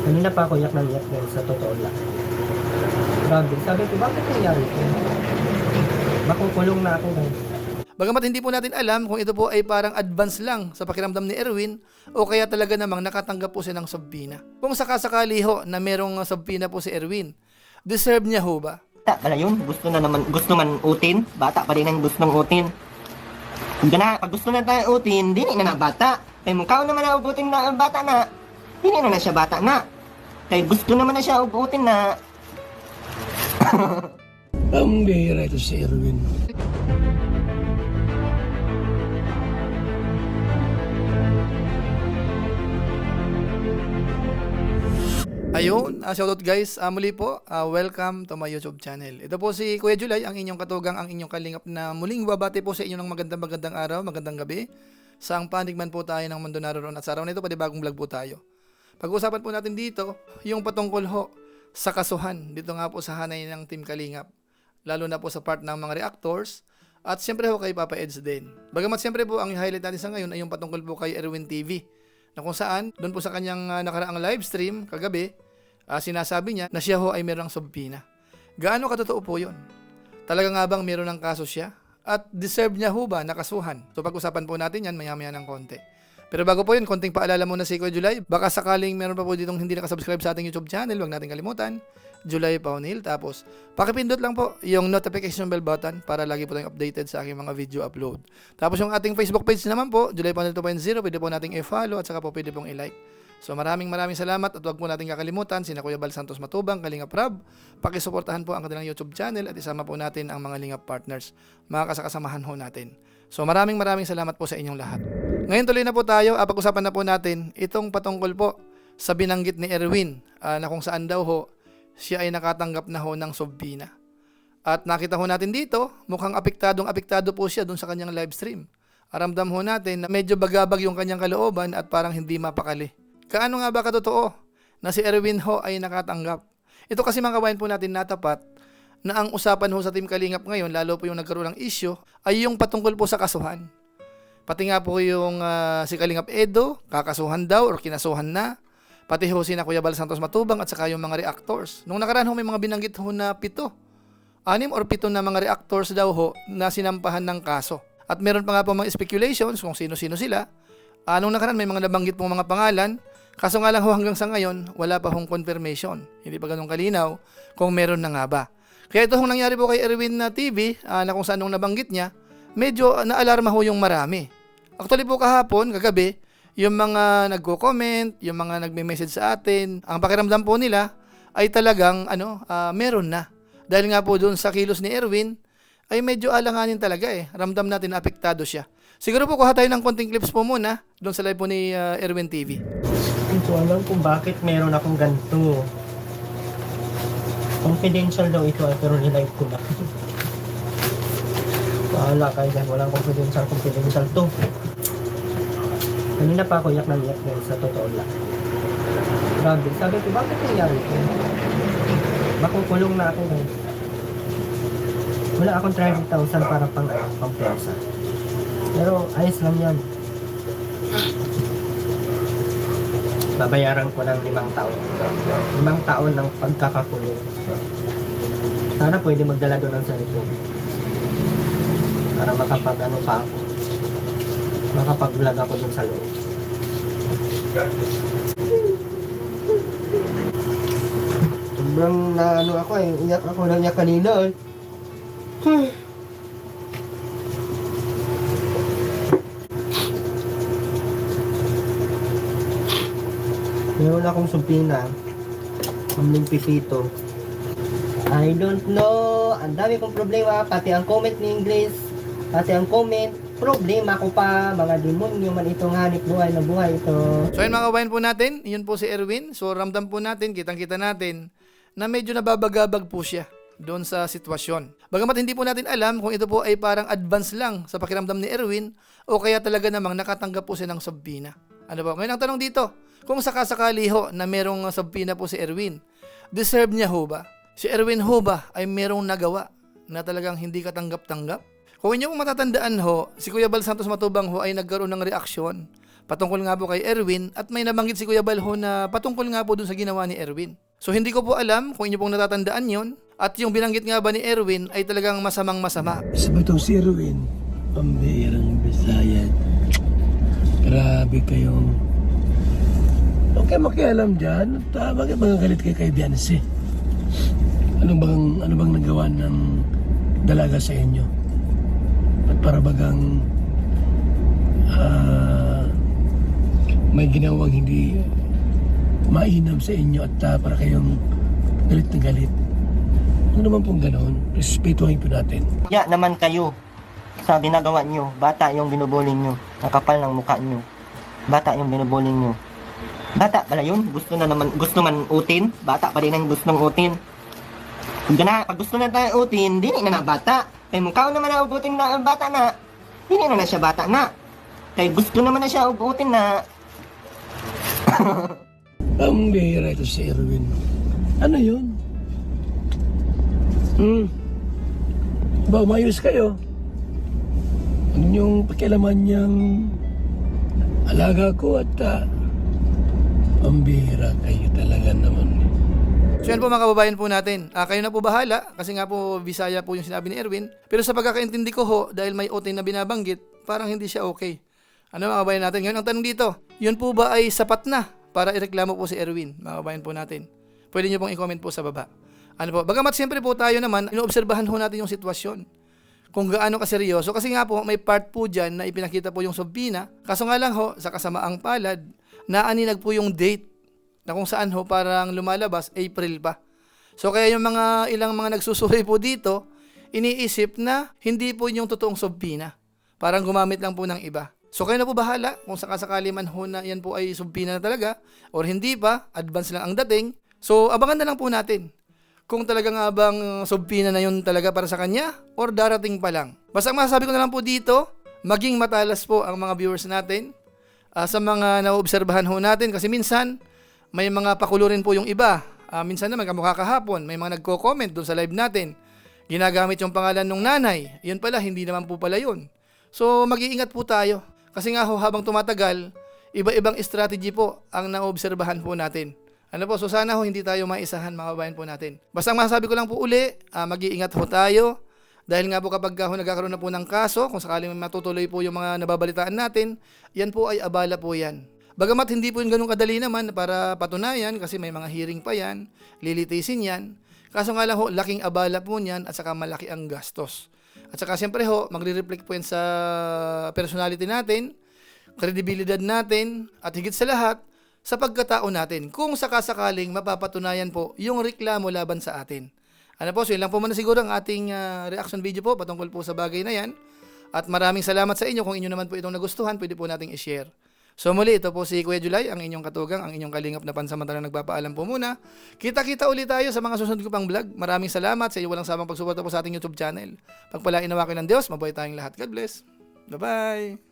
Kanina pa ako yak ng yak guys, sa totoo lang. Grabe, sabi ko, bakit nangyari ito? Makukulong na ako guys. Bagamat hindi po natin alam kung ito po ay parang advance lang sa pakiramdam ni Erwin o kaya talaga namang nakatanggap po siya ng subpina. Kung sakasakali ho na merong subpina po si Erwin, deserve niya ho ba? Bata pala yun, gusto man utin, bata pa rin ang gustong utin. Pag gusto na tayo utin, dili na bata. Kay mukha naman na ubutin na bata na, dili na siya bata na. Kay gusto naman na siya ubutin na. Ang bihira ito si Erwin. Ayun, shoutout guys, muli po, welcome to my YouTube channel. Ito po si Kuya July, ang inyong katugang, ang inyong kalingap na muling babati po sa inyo ng magandang araw, magandang gabi. Saang panig man po tayo ng mundo naroon at sa araw nito, panibagong vlog po tayo. Pag-uusapan po natin dito, yung patungkol ho sa kasuhan, dito nga po sa hanay ng Team Kalingap. Lalo na po sa part ng mga reactors, at siyempre ho kay Papa Eds din. Bagamat siyempre po, ang highlight natin sa ngayon ay yung patungkol po kay Erwin TV, na kung saan, doon po sa kanyang nakaraang live stream kagabi, sinasabi niya na siya ho ay mayroong subpina. Gaano katotoo po yun? Talaga nga bang mayroon ng kaso siya? At deserve niya ho ba nakasuhan? So pag-usapan po natin yan maya-maya ng konti. Pero bago po yun, konting paalala muna si Kuya July. Baka sakaling meron pa po ditong hindi nakasubscribe sa ating YouTube channel, huwag natin kalimutan. July Paunil. Tapos, pakipindot lang po yung notification bell button para lagi po tayong updated sa aking mga video upload. Tapos yung ating Facebook page naman po, July Paunil 2.0, pwede po nating i-follow at saka po pwede pong i-like. So maraming salamat at huwag po natin kakalimutan sina Kuya Bal Santos Matubang, Kalingap Rab. Pakisuportahan po ang kanilang YouTube channel at isama po natin ang mga Lingap partners, mga kasakasamahan ho natin. So maraming salamat po sa inyong lahat. Ngayon tuloy na po tayo, pag-usapan na po natin itong patungkol po sa binanggit ni Erwin na kung saan daw ho siya ay nakatanggap na ho ng subpina. At nakita ho natin dito, mukhang apektado po siya dun sa kanyang live stream. Aramdam ho natin na medyo bagabag yung kanyang kalooban at parang hindi mapakali. Kaano nga ba katotoo na si Erwin ho ay nakatanggap? Ito kasi mga kabayan po natin natapat na ang usapan ho sa Team Kalingap ngayon, lalo po yung nagkaroon ng issue, ay yung patungkol po sa kasuhan. Pati nga po yung si Kalingap Edo, kakasuhan daw or kinasuhan na. Pati ho si Kuya Bal Santos Matubang at saka yung mga reactors. Nung nakaraan ho may mga binanggit ho na 6 or 7 na mga reactors daw ho na sinampahan ng kaso. At meron pa nga po mga speculations kung sino-sino sila. Nung nakaraan may mga nabanggit pong mga pangalan. Kaso nga lang ho hanggang sa ngayon, wala pa hong confirmation. Hindi pa ganun kalinaw kung meron na nga ba. Kaya ito hong nangyari po kay Erwin na TV, na kung saan nung nabanggit niya, medyo naalarma ho yung marami. Actually po kahapon, kagabi, yung mga nagko-comment, yung mga nagme-message sa atin, ang pakiramdam po nila ay talagang meron na. Dahil nga po doon sa kilos ni Erwin, ay medyo alanganin talaga Ramdam natin na apektado siya. Siguro po kuha tayo ng konting clips po muna doon sa live po ni Erwin TV. Hindi ko alam kung bakit meron akong ganito. Confidential daw ito pero nilive ko na. Bahala kayo dyan, walang confidential to. Kanina pa ako yak ng yak guys, sa totoo lang. Grabe, sabi ko, bakit nangyari ito? Makukulong na ako guys. Wala akong 30,000 para pang pesa. Pero ayos lang yan. Babayaran ko ng 5 taon. 5 taon ng pagkakakulong. Sana pwede magdala doon ng cellphone. Para makapag-ano pa ako. Makapag-vlog ako doon sa loob. Sobrang naano ako iyak ako ng iyak kanina Meron akong subpina. Kamling pipito. I don't know. Ang dami kong problema. Pati ang comment ni English. Pati ang comment. Problema ko pa. Mga demonyo man itong hanip buhay na buhay ito. So ayun mga kabayan po natin, yun po si Erwin. So ramdam po natin, kitang-kita natin na medyo nababagabag po siya doon sa sitwasyon. Bagamat hindi po natin alam kung ito po ay parang advance lang sa pakiramdam ni Erwin o kaya talaga namang nakatanggap po siya ng subpina. Ano ba? Ngayon ang tanong dito, kung sakasakali ho na merong subpina po si Erwin, deserve niya ho ba? Si Erwin ho ba ay merong nagawa na talagang hindi katanggap-tanggap? Kung inyo matatandaan ho, si Kuya Bal Santos Matubang ho ay nagkaroon ng reaksyon patungkol nga po kay Erwin at may nabanggit si Kuya Balho na patungkol nga po dun sa ginawa ni Erwin. So hindi ko po alam kung inyo pong natatandaan yon at yung binanggit nga ba ni Erwin ay talagang masamang masama. Sa ba itong si Erwin? Pambihirang Bisaya. Grabe kayong... Okay, makialam dyan. Bakit mga galit kay Bianse? Ano bang nagawa ng dalaga sa inyo? At para bagang may ginawang hindi mainam sa inyo at para kayong galit na galit. Ano naman pong ganoon? Respetuhin po natin. Ya naman kayo sa ginagawa nyo. Bata yung binubully nyo. Nakapal ng mukha nyo. Bata yung binubully nyo. Bata pala yun. Gusto man utin. Bata pa rin ang gustong utin. Pag gusto na tayo utin, dili na bata. Kay mukha naman na ubutin na bata na. Dili na siya bata na. Kay gusto naman na siya ubutin na. Ang bihira ito si Erwin. Ano yun? Ba, umayos kayo? Ano yung pakialaman niyang alaga ko at ang bihira kayo talaga naman. So yan po mga kababayan po natin. Kayo na po bahala kasi nga po Bisaya po yung sinabi ni Erwin. Pero sa pagkakaintindi ko ho, dahil may OT na binabanggit, parang hindi siya okay. Ano mga kababayan natin? Ngayon ang tanong dito, yun po ba ay sapat na para ireklamo po si Erwin? Mga kababayan po natin. Pwede nyo pong i-comment po sa baba. Ano po? Bagamat siyempre po tayo naman, inoobserbahan ho natin yung sitwasyon. Kung gaano kaseryoso. Kasi nga po, may part po dyan na ipinakita po yung Subpina. Kaso nga lang ho, sa kasamaang palad, naaninag po yung date na kung saan ho parang lumalabas, April pa. So kaya yung ilang mga nagsusuri po dito, iniisip na hindi po yung totoong Subpina. Parang gumamit lang po ng iba. So kayo na po bahala kung sakasakali man ho na yan po ay Subpina na talaga or hindi pa, advance lang ang dating. So abangan na lang po natin kung talaga nga bang Subpina na yun talaga para sa kanya or darating pa lang. Basta masasabi ko na lang po dito, maging matalas po ang mga viewers natin sa mga naobserbahan ho natin kasi minsan may mga pakulo rin po yung iba. Minsan naman kamukha kahapon, may mga nagko-comment doon sa live natin. Ginagamit yung pangalan ng nanay. Yun pala, hindi naman po pala yun. So mag-iingat po tayo. Kasi nga ho, habang tumatagal, iba-ibang strategy po ang naobserbahan po natin. Ano po, so sana ho hindi tayo maisahan mga kabayan po natin. Basta ang masasabi ko lang po uli, mag-iingat ho tayo. Dahil nga po kapag nagkakaroon na po ng kaso, kung sakaling matutuloy po yung mga nababalitaan natin, yan po ay abala po yan. Bagamat hindi po yung ganun kadali naman para patunayan kasi may mga hearing pa yan, lilitisin yan. Kaso nga lang ho, laking abala po niyan at saka malaki ang gastos. At saka siyempre ho, magre-reflect po yan sa personality natin, kredibilidad natin, at higit sa lahat, sa pagkatao natin. Kung sakasakaling mapapatunayan po yung reklamo laban sa atin. Ano po, so yun lang po muna siguro ang ating reaction video po patungkol po sa bagay na yan. At maraming salamat sa inyo. Kung inyo naman po itong nagustuhan, pwede po nating i-share. So muli, ito po si Kuya July, ang inyong katugang, ang inyong kalingap na pansamantalang nagpapaalam po muna. Kita-kita ulit tayo sa mga susunod ko pang vlog. Maraming salamat sa iyo walang samang pagsuporta po sa ating YouTube channel. Pagpalain nawa kayo ng Diyos, mabuhay tayong lahat. God bless. Bye-bye!